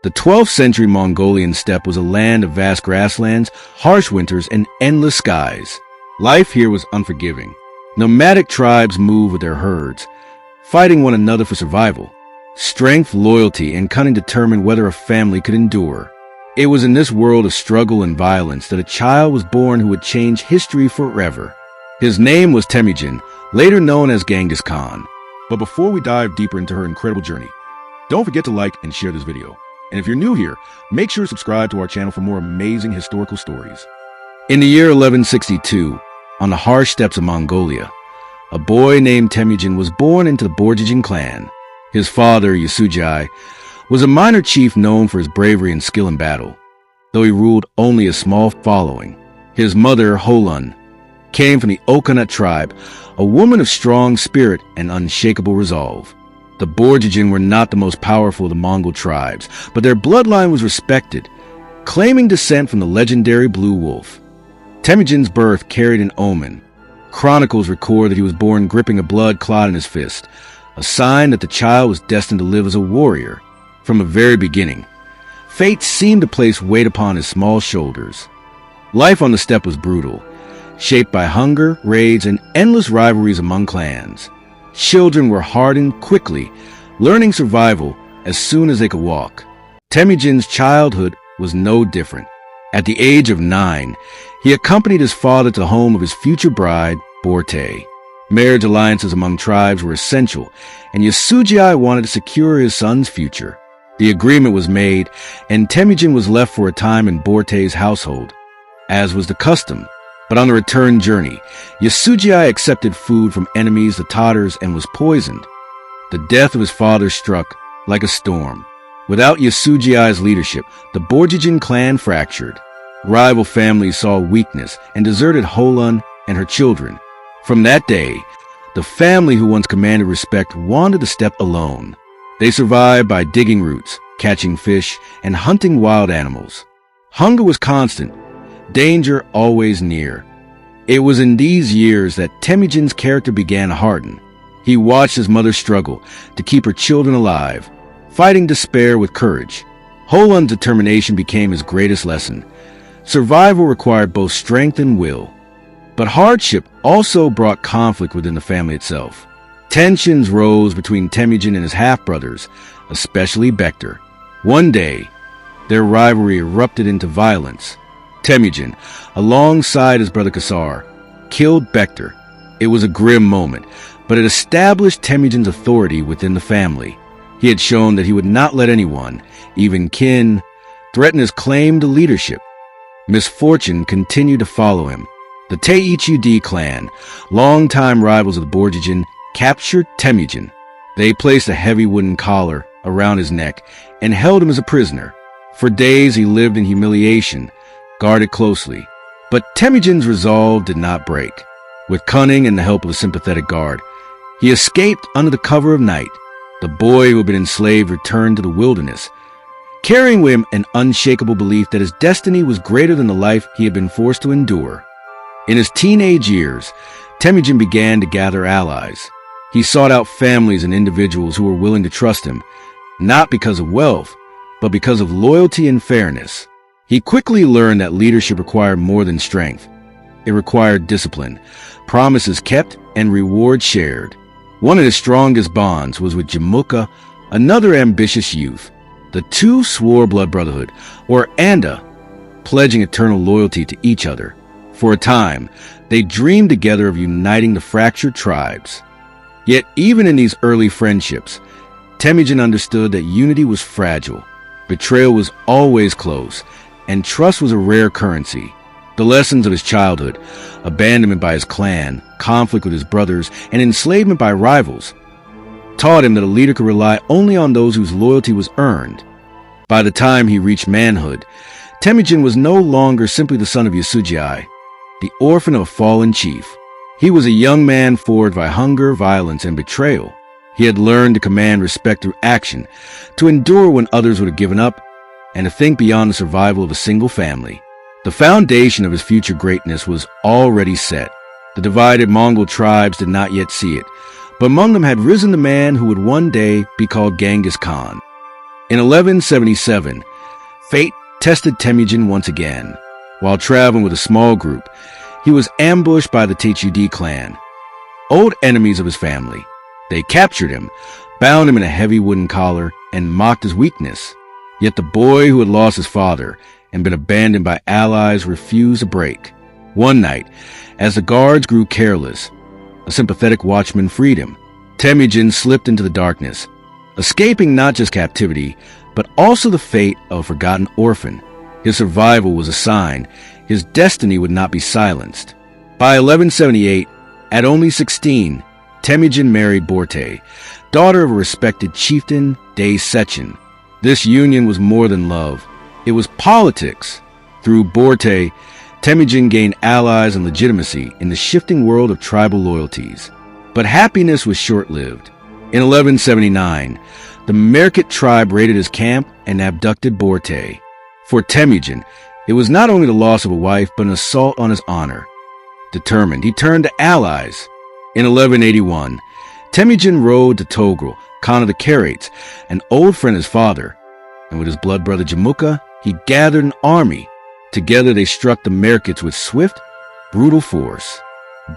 The 12th century Mongolian steppe was a land of vast grasslands, harsh winters, and endless skies. Life here was unforgiving. Nomadic tribes moved with their herds, fighting one another for survival. Strength, loyalty, and cunning determined whether a family could endure. It was in this world of struggle and violence that a child was born who would change history forever. His name was Temujin, later known as Genghis Khan. But before we dive deeper into her incredible journey, don't forget to like and share this video. And if you're new here, make sure to subscribe to our channel for more amazing historical stories. In the year 1162, on the harsh steppes of Mongolia, a boy named Temujin was born into the Borjigin clan. His father, Yasujai, was a minor chief known for his bravery and skill in battle, though he ruled only a small following. His mother, Holun, came from the Okanut tribe, a woman of strong spirit and unshakable resolve. The Borjigin were not the most powerful of the Mongol tribes, but their bloodline was respected, claiming descent from the legendary Blue Wolf. Temujin's birth carried an omen. Chronicles record that he was born gripping a blood clot in his fist, a sign that the child was destined to live as a warrior. From the very beginning, fate seemed to place weight upon his small shoulders. Life on the steppe was brutal, shaped by hunger, raids, and endless rivalries among clans. Children were hardened quickly, learning survival as soon as they could walk. Temujin's childhood was no different. At the age of 9, he accompanied his father to the home of his future bride, Borte. Marriage alliances among tribes were essential, and Yasujai wanted to secure his son's future. The agreement was made, and Temujin was left for a time in Borte's household, as was the custom. But on the return journey, Yasujai accepted food from enemies, the Tatars, and was poisoned. The death of his father struck like a storm. Without Yasujai's leadership, the Borjigin clan fractured. Rival families saw weakness and deserted Holun and her children. From that day, the family who once commanded respect wandered the steppe alone. They survived by digging roots, catching fish, and hunting wild animals. Hunger was constant, danger always near. It was in these years that Temujin's character began to harden. He watched his mother struggle to keep her children alive, fighting despair with courage. Holun's determination became his greatest lesson. Survival required both strength and will. But hardship also brought conflict within the family itself. Tensions rose between Temujin and his half-brothers, especially Bektar. One day, their rivalry erupted into violence. Temujin, alongside his brother Khazar, killed Bektar. It was a grim moment, but it established Temujin's authority within the family. He had shown that he would not let anyone, even kin, threaten his claim to leadership. Misfortune continued to follow him. The Teichudi clan, longtime rivals of the Borjigin, captured Temujin. They placed a heavy wooden collar around his neck and held him as a prisoner. For days he lived in humiliation, guarded closely. But Temujin's resolve did not break. With cunning and the help of a sympathetic guard, he escaped under the cover of night. The boy who had been enslaved returned to the wilderness, carrying with him an unshakable belief that his destiny was greater than the life he had been forced to endure. In his teenage years, Temujin began to gather allies. He sought out families and individuals who were willing to trust him, not because of wealth, but because of loyalty and fairness. He quickly learned that leadership required more than strength. It required discipline, promises kept, and rewards shared. One of his strongest bonds was with Jamuka, another ambitious youth. The two swore blood brotherhood, or Anda, pledging eternal loyalty to each other. For a time, they dreamed together of uniting the fractured tribes. Yet even in these early friendships, Temujin understood that unity was fragile, betrayal was always close, and trust was a rare currency. The lessons of his childhood, abandonment by his clan, conflict with his brothers, and enslavement by rivals, taught him that a leader could rely only on those whose loyalty was earned. By the time he reached manhood, Temujin was no longer simply the son of Yasujai, the orphan of a fallen chief. He was a young man forged by hunger, violence, and betrayal. He had learned to command respect through action, to endure when others would have given up, and to think beyond the survival of a single family. The foundation of his future greatness was already set. The divided Mongol tribes did not yet see it, but among them had risen the man who would one day be called Genghis Khan. In 1177, fate tested Temujin once again. While traveling with a small group, he was ambushed by the Temujin clan, old enemies of his family. They captured him, bound him in a heavy wooden collar, and mocked his weakness. Yet the boy who had lost his father and been abandoned by allies refused to break. One night, as the guards grew careless, a sympathetic watchman freed him. Temujin slipped into the darkness, escaping not just captivity, but also the fate of a forgotten orphan. His survival was a sign his destiny would not be silenced. By 1178, at only 16, Temujin married Borte, daughter of a respected chieftain, Day Sechin. This union was more than love. It was politics. Through Borte, Temujin gained allies and legitimacy in the shifting world of tribal loyalties. But happiness was short-lived. In 1179, the Merkit tribe raided his camp and abducted Borte. For Temujin, it was not only the loss of a wife, but an assault on his honor. Determined, he turned to allies. In 1181, Temujin rode to Togrul, Khan of the Karats, an old friend of his father, and with his blood brother Jamuka, he gathered an army. Together they struck the Merkits with swift, brutal force.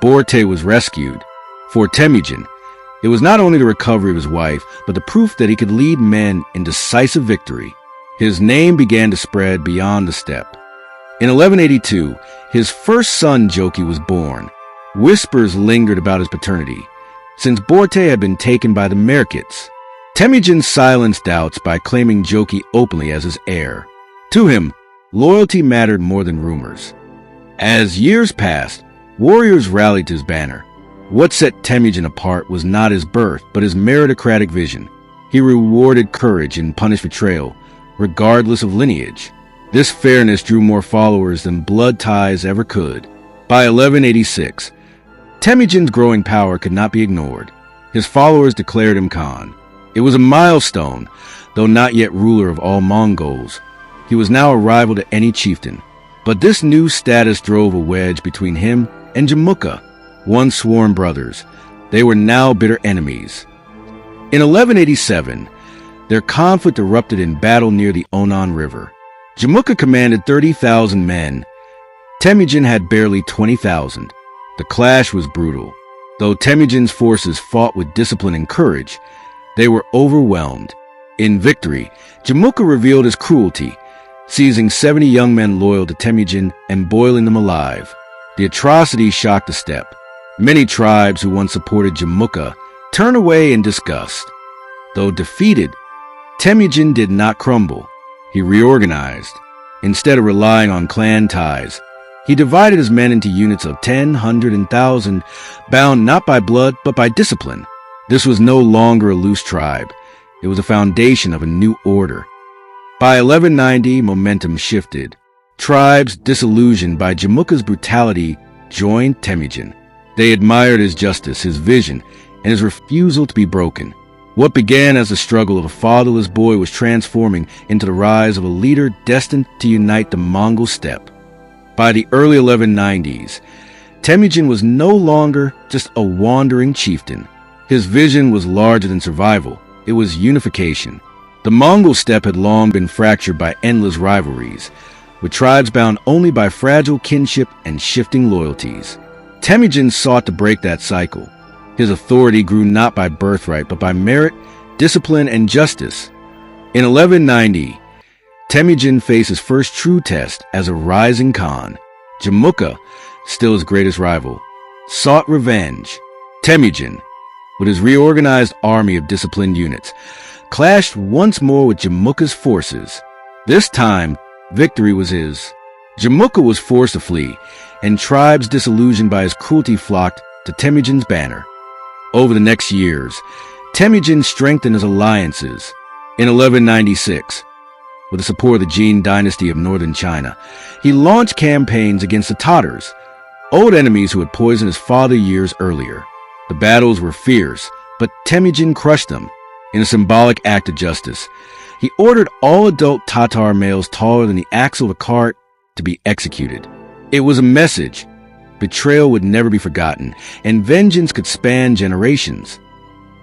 Borte was rescued. For Temujin, it was not only the recovery of his wife, but the proof that he could lead men in decisive victory. His name began to spread beyond the steppe. In 1182, his first son Joki was born. Whispers lingered about his paternity, since Borte had been taken by the Merkits. Temujin silenced doubts by claiming Joki openly as his heir. To him, loyalty mattered more than rumors. As years passed, warriors rallied to his banner. What set Temujin apart was not his birth, but his meritocratic vision. He rewarded courage and punished betrayal, regardless of lineage. This fairness drew more followers than blood ties ever could. By 1186, Temujin's growing power could not be ignored. His followers declared him Khan. It was a milestone, though not yet ruler of all Mongols. He was now a rival to any chieftain. But this new status drove a wedge between him and Jamuka, once sworn brothers. They were now bitter enemies. In 1187, their conflict erupted in battle near the Onon River. Jamuka commanded 30,000 men. Temujin had barely 20,000. The clash was brutal. Though Temujin's forces fought with discipline and courage, they were overwhelmed. In victory, Jamuka revealed his cruelty, seizing 70 young men loyal to Temujin and boiling them alive. The atrocity shocked the steppe. Many tribes who once supported Jamuka turned away in disgust. Though defeated, Temujin did not crumble. He reorganized. Instead of relying on clan ties, he divided his men into units of 10, 100, and 1,000, bound not by blood but by discipline. This was no longer a loose tribe. It was a foundation of a new order. By 1190, momentum shifted. Tribes disillusioned by Jamuka's brutality joined Temujin. They admired his justice, his vision, and his refusal to be broken. What began as a struggle of a fatherless boy was transforming into the rise of a leader destined to unite the Mongol steppe. By the early 1190s, Temujin was no longer just a wandering chieftain. His vision was larger than survival. It was unification. The Mongol steppe had long been fractured by endless rivalries, with tribes bound only by fragile kinship and shifting loyalties. Temujin sought to break that cycle. His authority grew not by birthright, but by merit, discipline, and justice. In 1190, Temujin faced his first true test as a rising Khan. Jamuka, still his greatest rival, sought revenge. Temujin, with his reorganized army of disciplined units, clashed once more with Jamuka's forces. This time, victory was his. Jamuka was forced to flee, and tribes disillusioned by his cruelty flocked to Temujin's banner. Over the next years, Temujin strengthened his alliances. In 1196, with the support of the Jin dynasty of northern China, he launched campaigns against the Tatars, old enemies who had poisoned his father years earlier. The battles were fierce, but Temujin crushed them. In a symbolic act of justice, he ordered all adult Tatar males taller than the axle of a cart to be executed. It was a message. Betrayal would never be forgotten, and vengeance could span generations.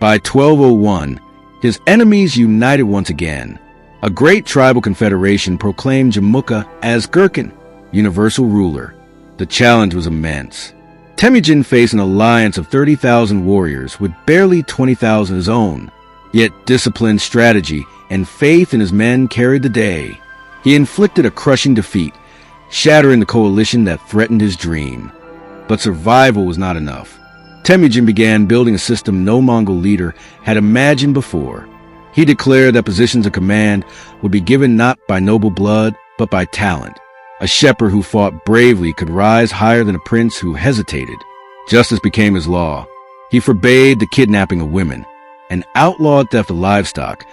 By 1201, his enemies united once again. A great tribal confederation proclaimed Jamuka as Gurkhan, universal ruler. The challenge was immense. Temujin faced an alliance of 30,000 warriors with barely 20,000 of his own. Yet discipline, strategy, and faith in his men carried the day. He inflicted a crushing defeat, shattering the coalition that threatened his dream. But survival was not enough. Temujin began building a system no Mongol leader had imagined before. He declared that positions of command would be given not by noble blood, but by talent. A shepherd who fought bravely could rise higher than a prince who hesitated. Justice became his law. He forbade the kidnapping of women and outlawed theft of livestock,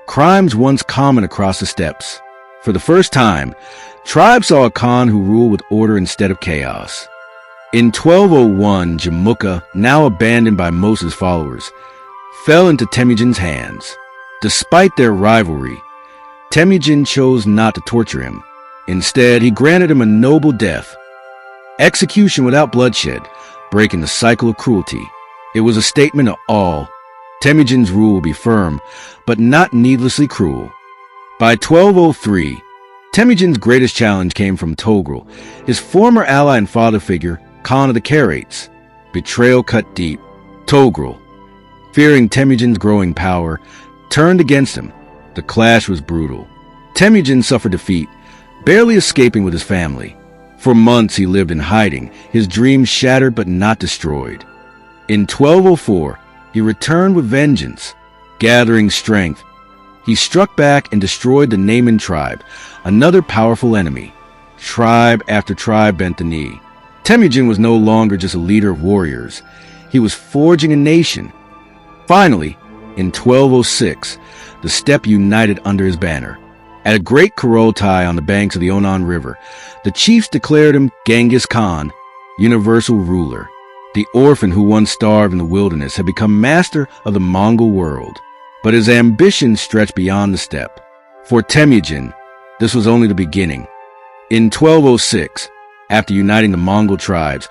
crimes once common across the steppes. For the first time, tribes saw a Khan who ruled with order instead of chaos. In 1201, Jamuka, now abandoned by most of his followers, fell into Temujin's hands. Despite their rivalry, Temujin chose not to torture him. Instead, he granted him a noble death, execution without bloodshed, breaking the cycle of cruelty. It was a statement of all. Temujin's rule will be firm, but not needlessly cruel. By 1203, Temujin's greatest challenge came from Togrul, his former ally and father figure, Khan of the Karates. Betrayal cut deep. Togrul, fearing Temujin's growing power, turned against him. The clash was brutal. Temujin suffered defeat, barely escaping with his family. For months he lived in hiding, his dreams shattered but not destroyed. In 1204, he returned with vengeance. Gathering strength, he struck back and destroyed the Naiman tribe, another powerful enemy. Tribe after tribe bent the knee. Temujin was no longer just a leader of warriors. He was forging a nation. Finally, in 1206, the steppe united under his banner. At a great Kurultai on the banks of the Onan River, the chiefs declared him Genghis Khan, universal ruler. The orphan who once starved in the wilderness had become master of the Mongol world. But his ambition stretched beyond the steppe. For Temujin, this was only the beginning. In 1206, after uniting the Mongol tribes,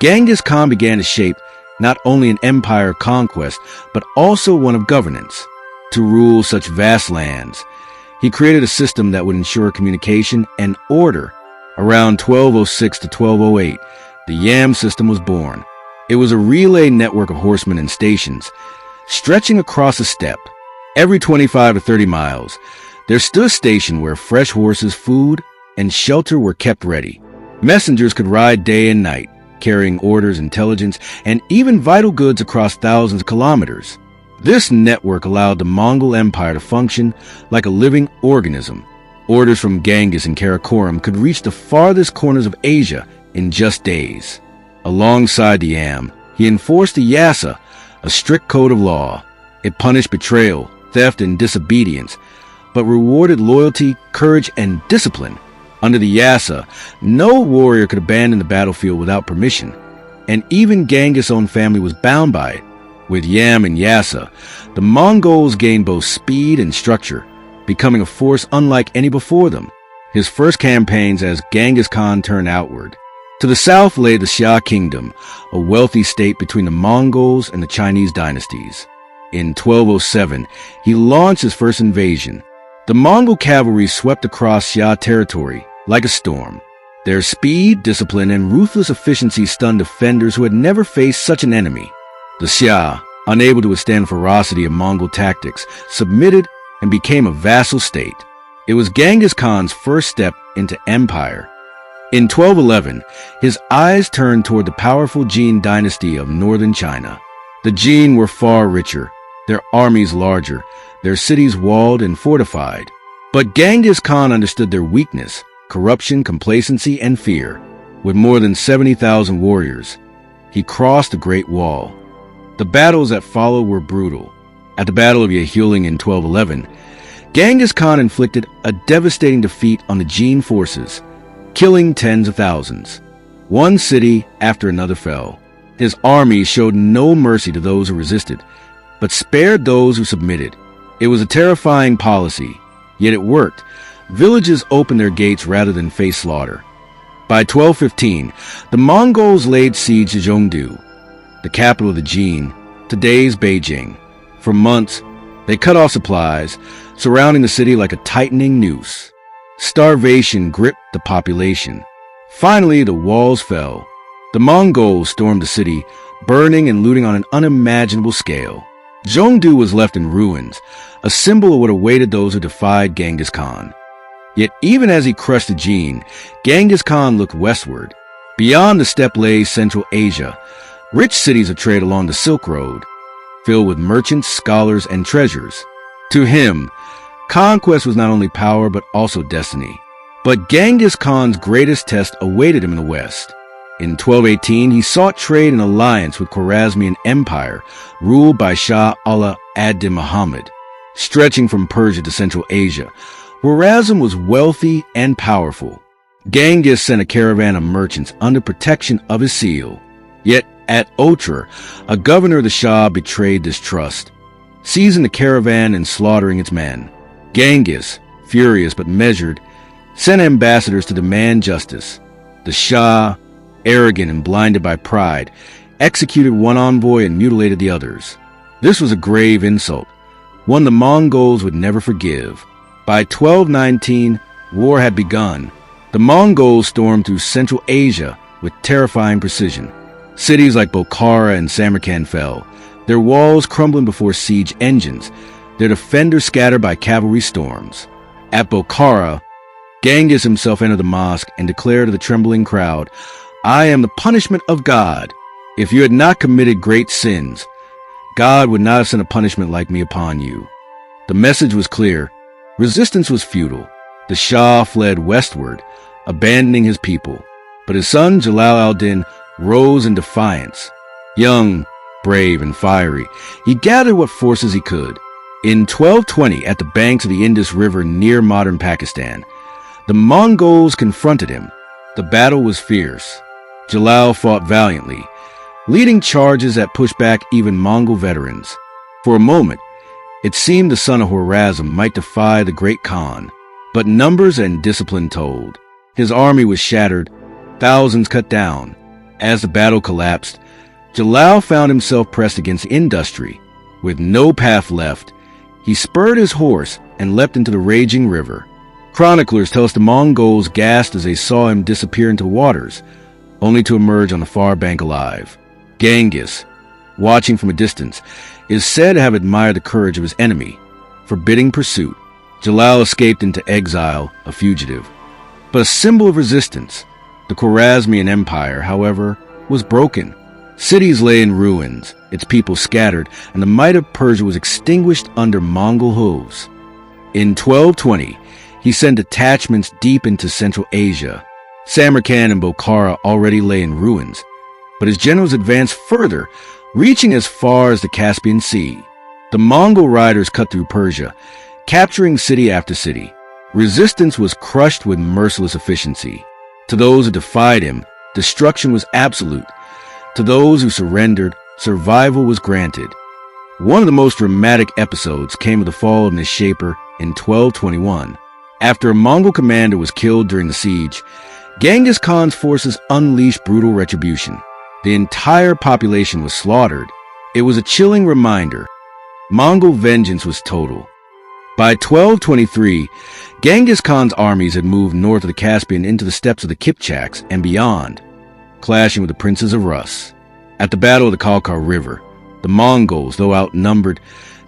Genghis Khan began to shape not only an empire of conquest, but also one of governance. To rule such vast lands, he created a system that would ensure communication and order. Around 1206 to 1208, the Yam system was born. It was a relay network of horsemen and stations, stretching across the steppe. Every 25 to 30 miles, there stood a station where fresh horses, food, and shelter were kept ready. Messengers could ride day and night, carrying orders, intelligence, and even vital goods across thousands of kilometers. This network allowed the Mongol Empire to function like a living organism. Orders from Genghis and Karakoram could reach the farthest corners of Asia in just days. Alongside the Yam, he enforced the Yasa, a strict code of law. It punished betrayal, theft, and disobedience, but rewarded loyalty, courage, and discipline. Under the Yasa, no warrior could abandon the battlefield without permission, and even Genghis' own family was bound by it. With Yam and Yasa, the Mongols gained both speed and structure, becoming a force unlike any before them. His first campaigns as Genghis Khan turned outward. To the south lay the Xia Kingdom, a wealthy state between the Mongols and the Chinese dynasties. In 1207, he launched his first invasion. The Mongol cavalry swept across Xia territory like a storm. Their speed, discipline, and ruthless efficiency stunned defenders who had never faced such an enemy. The Xia, unable to withstand the ferocity of Mongol tactics, submitted and became a vassal state. It was Genghis Khan's first step into empire. In 1211, his eyes turned toward the powerful Jin dynasty of northern China. The Jin were far richer, their armies larger, their cities walled and fortified. But Genghis Khan understood their weakness, corruption, complacency, and fear. With more than 70,000 warriors, he crossed the Great Wall. The battles that followed were brutal. At the Battle of Yehuling in 1211, Genghis Khan inflicted a devastating defeat on the Jin forces, killing tens of thousands. One city after another fell. His army showed no mercy to those who resisted, but spared those who submitted. It was a terrifying policy, yet it worked. Villages opened their gates rather than face slaughter. By 1215, the Mongols laid siege to Zhongdu, the capital of the Jin, today's Beijing. For months, they cut off supplies, surrounding the city like a tightening noose. Starvation gripped the population. Finally, the walls fell. The Mongols stormed the city, burning and looting on an unimaginable scale. Zhongdu was left in ruins, a symbol of what awaited those who defied Genghis Khan. Yet even as he crushed the Jin, Genghis Khan looked westward. Beyond the steppe lay Central Asia, rich cities of trade along the Silk Road, filled with merchants, scholars, and treasures. To him, conquest was not only power but also destiny. But Genghis Khan's greatest test awaited him in the west. In 1218, he sought trade and alliance with Khwarazmian Empire, ruled by Shah Allah ad-Din Muhammad. Stretching from Persia to Central Asia, Khwarazm was wealthy and powerful. Genghis sent a caravan of merchants under protection of his seal. Yet at Otrar, a governor of the Shah betrayed this trust, seizing the caravan and slaughtering its men. Genghis, furious but measured, sent ambassadors to demand justice. The Shah, arrogant and blinded by pride, executed one envoy and mutilated the others. This was a grave insult, one the Mongols would never forgive. By 1219, war had begun. The Mongols stormed through Central Asia with terrifying precision. Cities like Bokhara and Samarkand fell, their walls crumbling before siege engines, their defenders scattered by cavalry storms. At Bokhara, Genghis himself entered the mosque and declared to the trembling crowd, "I am the punishment of God. If you had not committed great sins, God would not have sent a punishment like me upon you." The message was clear. Resistance was futile. The Shah fled westward, abandoning his people. But his son Jalal al-Din rose in defiance. Young, brave, and fiery, he gathered what forces he could. In 1220, at the banks of the Indus River near modern Pakistan, the Mongols confronted him. The battle was fierce. Jalal fought valiantly, leading charges that pushed back even Mongol veterans. For a moment, it seemed the son of Khwarazm might defy the great Khan, but numbers and discipline told. His army was shattered, thousands cut down. As the battle collapsed, Jalal found himself pressed against industry. With no path left, he spurred his horse and leapt into the raging river. Chroniclers tell us the Mongols gasped as they saw him disappear into waters, only to emerge on the far bank alive. Genghis, watching from a distance, is said to have admired the courage of his enemy. Forbidding pursuit, Jalal escaped into exile, a fugitive. But a symbol of resistance, the Khwarazmian Empire, however, was broken. Cities lay in ruins, its people scattered, and the might of Persia was extinguished under Mongol hooves. In 1220, he sent detachments deep into Central Asia. Samarkand and Bokhara already lay in ruins, but his generals advanced further, reaching as far as the Caspian Sea. The Mongol riders cut through Persia, capturing city after city. Resistance was crushed with merciless efficiency. To those who defied him, destruction was absolute. To those who surrendered, survival was granted. One of the most dramatic episodes came with the fall of Nishaper in 1221. After a Mongol commander was killed during the siege, Genghis Khan's forces unleashed brutal retribution. The entire population was slaughtered. It was a chilling reminder. Mongol vengeance was total. By 1223, Genghis Khan's armies had moved north of the Caspian into the steppes of the Kipchaks and beyond, clashing with the princes of Rus. At the Battle of the Khalkhar River, the Mongols, though outnumbered,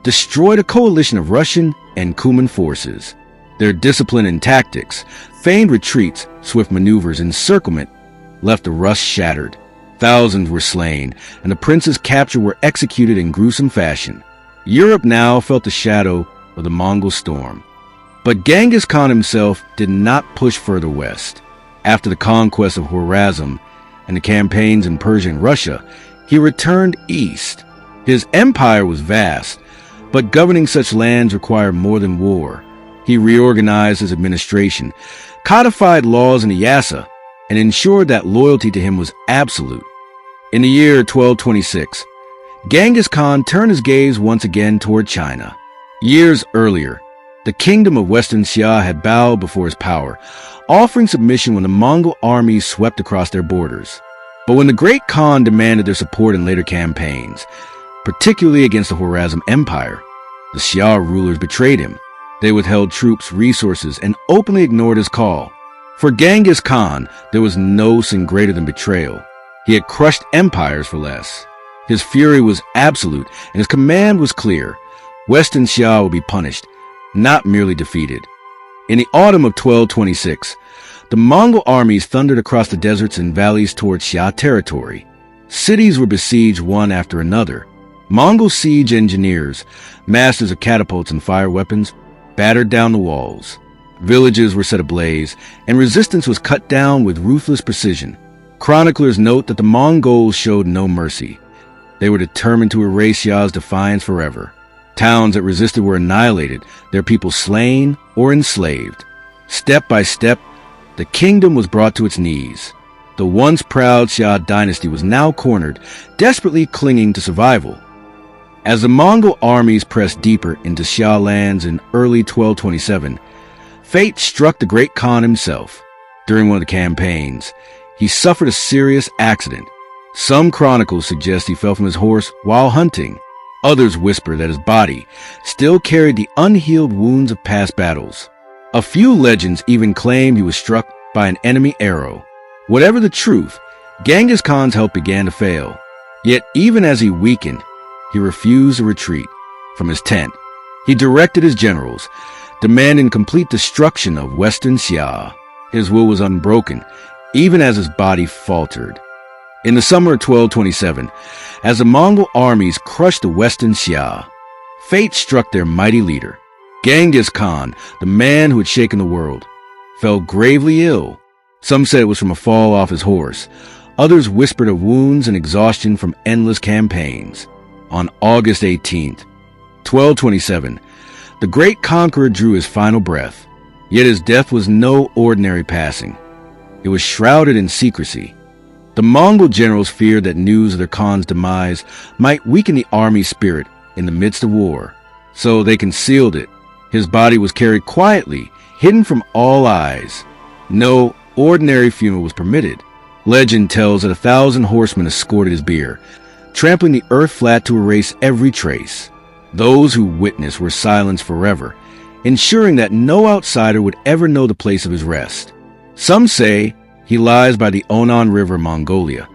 destroyed a coalition of Russian and Cuman forces. Their discipline and tactics, feigned retreats, swift maneuvers, encirclement, left the Rus shattered. Thousands were slain, and the princes captured were executed in gruesome fashion. Europe now felt the shadow of the Mongol storm. But Genghis Khan himself did not push further west. After the conquest of Khwarazm and the campaigns in Persia and Russia, he returned east. His empire was vast, but governing such lands required more than war. He reorganized his administration, codified laws in the Yasa, and ensured that loyalty to him was absolute. In the year 1226, Genghis Khan turned his gaze once again toward China. Years earlier, the kingdom of Western Xia had bowed before his power, offering submission when the Mongol armies swept across their borders. But when the great Khan demanded their support in later campaigns, particularly against the Khwarazm Empire, the Xia rulers betrayed him. They withheld troops, resources, and openly ignored his call. For Genghis Khan, there was no sin greater than betrayal. He had crushed empires for less. His fury was absolute, and his command was clear. Western Xia would be punished, not merely defeated. In the autumn of 1226, the Mongol armies thundered across the deserts and valleys towards Xia territory. Cities were besieged one after another. Mongol siege engineers, masters of catapults and fire weapons, battered down the walls. Villages were set ablaze, and resistance was cut down with ruthless precision. Chroniclers note that the Mongols showed no mercy. They were determined to erase Xia's defiance forever. Towns that resisted were annihilated, their people slain or enslaved. Step by step, the kingdom was brought to its knees. The once proud Xia dynasty was now cornered, desperately clinging to survival. As the Mongol armies pressed deeper into Xia lands in early 1227, fate struck the great Khan himself. During one of the campaigns, he suffered a serious accident. Some chronicles suggest he fell from his horse while hunting. Others whisper that his body still carried the unhealed wounds of past battles. A few legends even claim he was struck by an enemy arrow. Whatever the truth, Genghis Khan's health began to fail. Yet even as he weakened, he refused to retreat from his tent. He directed his generals, demanding complete destruction of Western Xia. His will was unbroken, even as his body faltered. In the summer of 1227, as the Mongol armies crushed the Western Xia, fate struck their mighty leader. Genghis Khan, the man who had shaken the world, fell gravely ill. Some said it was from a fall off his horse. Others whispered of wounds and exhaustion from endless campaigns. On August 18th, 1227, the great conqueror drew his final breath. Yet his death was no ordinary passing. It was shrouded in secrecy. The Mongol generals feared that news of their Khan's demise might weaken the army's spirit in the midst of war, so they concealed it. His body was carried quietly, hidden from all eyes. No ordinary funeral was permitted. Legend tells that 1,000 horsemen escorted his bier, trampling the earth flat to erase every trace. Those who witnessed were silenced forever, ensuring that no outsider would ever know the place of his rest. Some say he lies by the Onan River, Mongolia.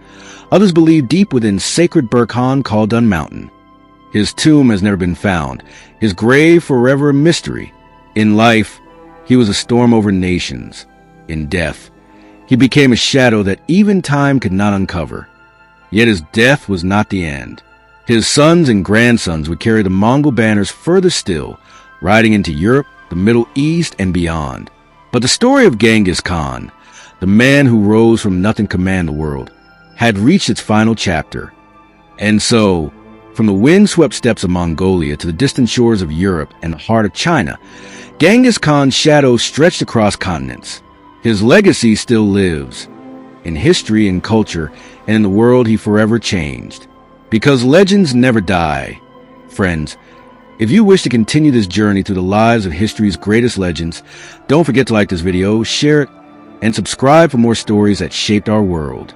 Others believe deep within sacred Burkhan called Dun Mountain. His tomb has never been found, his grave forever a mystery. In life, he was a storm over nations. In death, he became a shadow that even time could not uncover. Yet his death was not the end. His sons and grandsons would carry the Mongol banners further still, riding into Europe, the Middle East, and beyond. But the story of Genghis Khan, the man who rose from nothing to command the world, had reached its final chapter. And so, from the wind-swept steppes of Mongolia to the distant shores of Europe and the heart of China, Genghis Khan's shadow stretched across continents. His legacy still lives, in history and culture, and in the world he forever changed. Because legends never die. Friends, if you wish to continue this journey through the lives of history's greatest legends, don't forget to like this video, share it, and subscribe for more stories that shaped our world.